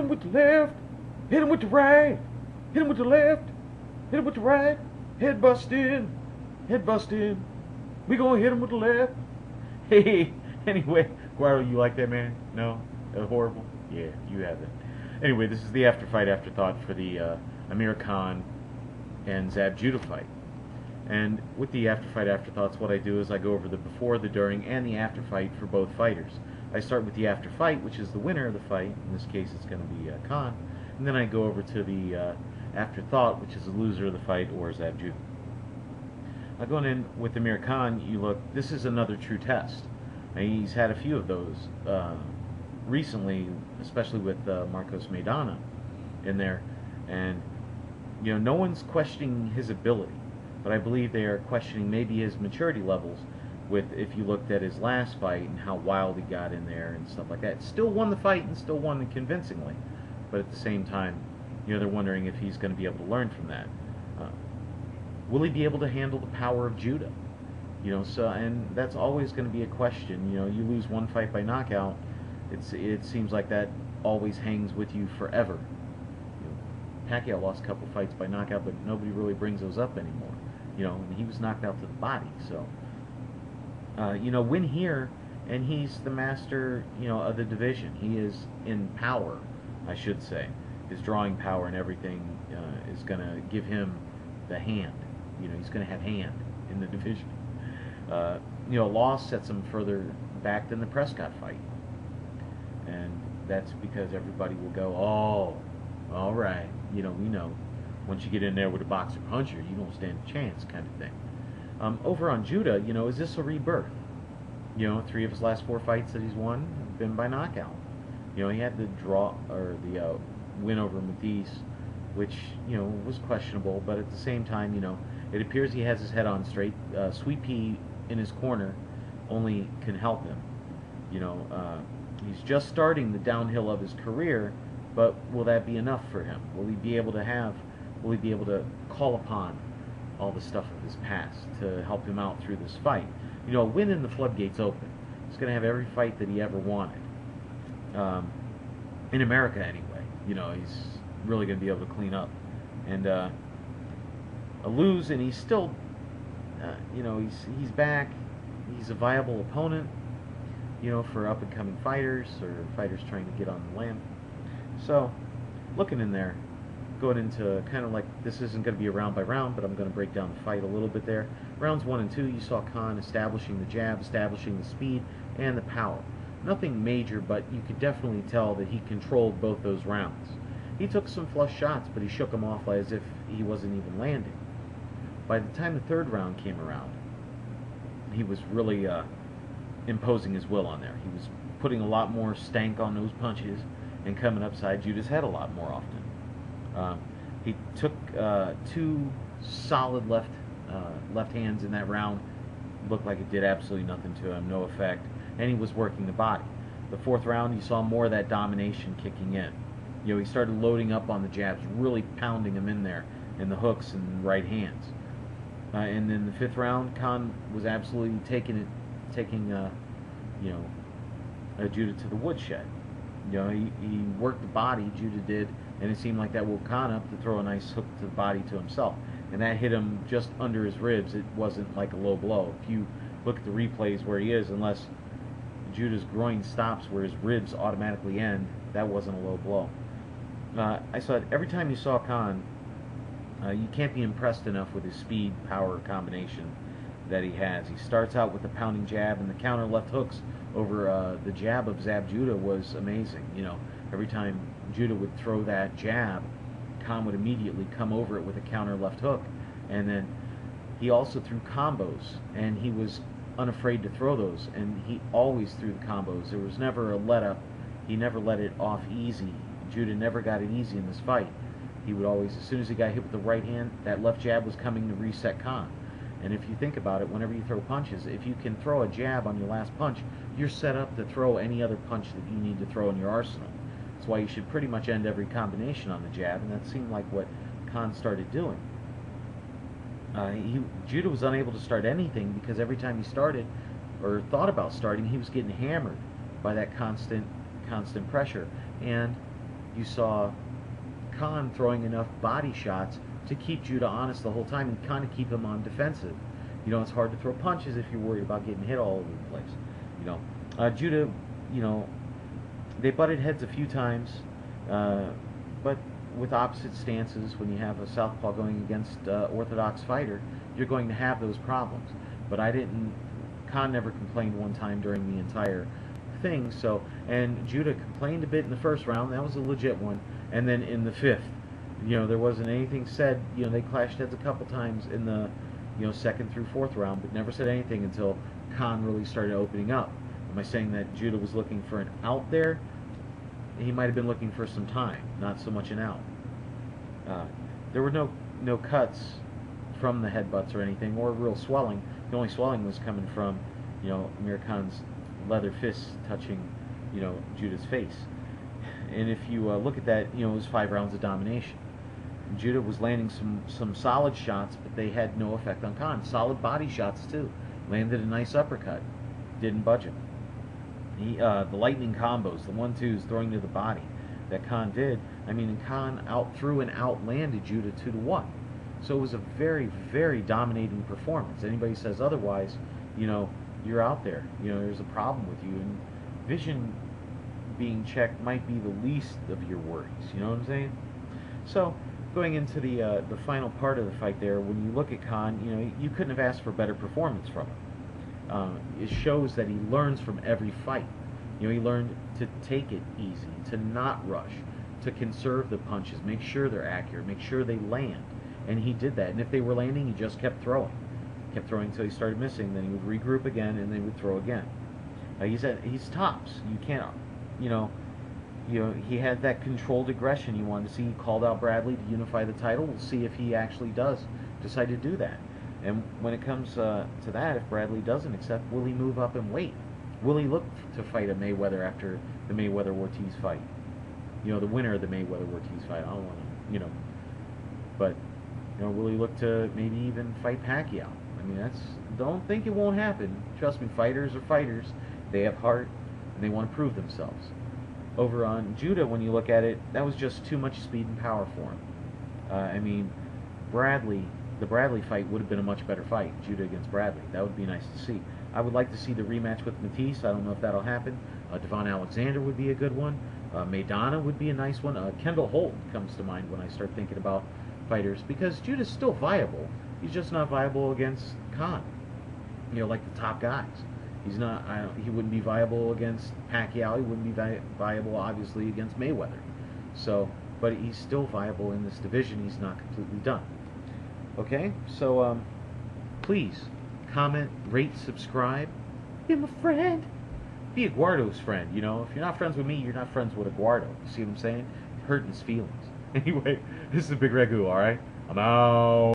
him with the left, hit him with the right, hit him with the left, hit him with the right, head bust in, head bust in. We gonna hit him with the left. Hey, anyway, Guaro, you like that, man? No? Horrible? Yeah, you have it. Anyway, this is the Afterfight Afterthought for the Amir Khan and Zab Judah fight. And with the Afterfight Afterthoughts, what I do is I go over the before, the during, and the after fight for both fighters. I start with the after fight, which is the winner of the fight. In this case, it's going to be Khan. And then I go over to the Afterthought, which is the loser of the fight, or Zab Judah. Going in with Amir Khan, you look, this is another true test. And he's had a few of those recently, especially with Marcos Maidana in there. And, you know, no one's questioning his ability, but I believe they are questioning maybe his maturity levels with, if you looked at his last fight and how wild he got in there and stuff like that. Still won the fight and still won it convincingly, but at the same time, you know, they're wondering if he's going to be able to learn from that. Will he be able to handle the power of Judah? You know, so, and that's always going to be a question. You know, you lose one fight by knockout, it seems like that always hangs with you forever. You know, Pacquiao lost a couple fights by knockout, but nobody really brings those up anymore. You know, he was knocked out to the body, so you know, win here, and he's the master, you know, of the division. He is in power, I should say. His drawing power and everything is going to give him the hand. You know, he's going to have hand in the division. You know, a loss sets him further back than the Prescott fight, and that's because everybody will go, oh, all right, you know, we know. Once you get in there with a boxer puncher, you don't stand a chance, kind of thing. Over on Judah, you know, is this a rebirth? You know, 3 of his last 4 fights that he's won have been by knockout. You know, he had the draw, or the win over Matisse, which, you know, was questionable, but at the same time, you know, it appears he has his head on straight. Sweet Pea in his corner only can help him. You know, he's just starting the downhill of his career, but will that be enough for him? Will he be able to call upon all the stuff of his past to help him out through this fight? You know, a win in the floodgates open. He's going to have every fight that he ever wanted. In America, anyway. You know, he's really going to be able to clean up. And a lose, and he's still, you know, he's back. He's a viable opponent, you know, for up-and-coming fighters or fighters trying to get on the land. So, looking in there, going into kind of like, this isn't going to be a round by round, but I'm going to break down the fight a little bit there. Rounds 1 and 2, you saw Khan establishing the jab, establishing the speed, and the power. Nothing major, but you could definitely tell that he controlled both those rounds. He took some flush shots, but he shook them off as if he wasn't even landing. By the time the 3rd round came around, he was really imposing his will on there. He was putting a lot more stank on those punches and coming upside Judah's head a lot more often. He took 2 solid left hands in that round. Looked like it did absolutely nothing to him, no effect, and he was working the body. The 4th round, you saw more of that domination kicking in. You know, he started loading up on the jabs, really pounding him in there, and the hooks and right hands. And then the 5th round, Khan was absolutely taking you know, Judah to the woodshed. You know, he worked the body, Judah did, and it seemed like that woke Khan up to throw a nice hook to the body to himself. And that hit him just under his ribs. It wasn't like a low blow. If you look at the replays where he is, unless Judah's groin stops where his ribs automatically end, that wasn't a low blow. I saw it every time you saw Khan. You can't be impressed enough with his speed power combination that he has. He starts out with the pounding jab, and the counter left hooks over the jab of Zab Judah was amazing. You know, every time Judah would throw that jab, Khan would immediately come over it with a counter left hook. And then he also threw combos, and he was unafraid to throw those, and he always threw the combos. There was never a let up. He never let it off easy. Judah never got it easy in this fight. He would always, as soon as he got hit with the right hand, that left jab was coming to reset Khan. And if you think about it, whenever you throw punches, if you can throw a jab on your last punch, you're set up to throw any other punch that you need to throw in your arsenal. That's why you should pretty much end every combination on the jab, and that seemed like what Khan started doing. Judah was unable to start anything because every time he started, or thought about starting, he was getting hammered by that constant pressure. And you saw Khan throwing enough body shots to keep Judah honest the whole time and kind of keep him on defensive. You know, it's hard to throw punches if you're worried about getting hit all over the place. You know, Judah, you know, they butted heads a few times, but with opposite stances, when you have a southpaw going against orthodox fighter, you're going to have those problems. But Khan never complained one time during the entire thing. So, and Judah complained a bit in the first round. That was a legit one. And then in the fifth, you know, there wasn't anything said. You know, they clashed heads a couple times in the, you know, second through fourth round, but never said anything until Khan really started opening up. Am I saying that Judah was looking for an out there? He might have been looking for some time, not so much an out. There were no cuts from the headbutts or anything, or real swelling. The only swelling was coming from, you know, Amir Khan's leather fists touching, you know, Judah's face. And if you look at that, you know, it was 5 rounds of domination. Judah was landing some solid shots, but they had no effect on Khan. Solid body shots too. Landed a nice uppercut. Didn't budge him. The lightning combos, the 1-2s throwing to the body that Khan did. I mean, Khan out-threw and outlanded Judah 2-1. So it was a very, very dominating performance. Anybody says otherwise, you know, you're out there. You know, there's a problem with you. And vision being checked might be the least of your worries. You know what I'm saying? So going into the final part of the fight there, when you look at Khan, you know, you couldn't have asked for better performance from him. It shows that he learns from every fight. You know, he learned to take it easy, to not rush, to conserve the punches, make sure they're accurate, make sure they land. And he did that. And if they were landing, he just kept throwing. Kept throwing until he started missing. Then he would regroup again, and then he would throw again. He's tops. You can't, you know, he had that controlled aggression you wanted to see. He called out Bradley to unify the title. We'll see if he actually does decide to do that. And when it comes to that, if Bradley doesn't accept, will he move up and wait? Will he look to fight a Mayweather after the Mayweather-Ortiz fight? You know, the winner of the Mayweather-Ortiz fight. I don't want to, you know. But, you know, will he look to maybe even fight Pacquiao? I mean, don't think it won't happen. Trust me, fighters are fighters. They have heart, and they want to prove themselves. Over on Judah, when you look at it, that was just too much speed and power for him. I mean, the Bradley fight would have been a much better fight, Judah against Bradley. That would be nice to see. I would like to see the rematch with Matisse. I don't know if that'll happen. Devon Alexander would be a good one. Maidana would be a nice one. Kendall Holt comes to mind when I start thinking about fighters, because Judah's still viable. He's just not viable against Khan. You know, like the top guys. He's not. He wouldn't be viable against Pacquiao. He wouldn't be viable, obviously, against Mayweather. So, but he's still viable in this division. He's not completely done. Okay, so please comment, rate, subscribe. Be my friend. Be Eduardo's friend. You know, if you're not friends with me, you're not friends with Eduardo. You see what I'm saying? Hurting his feelings. Anyway, this is Bigragu. All right, I'm out.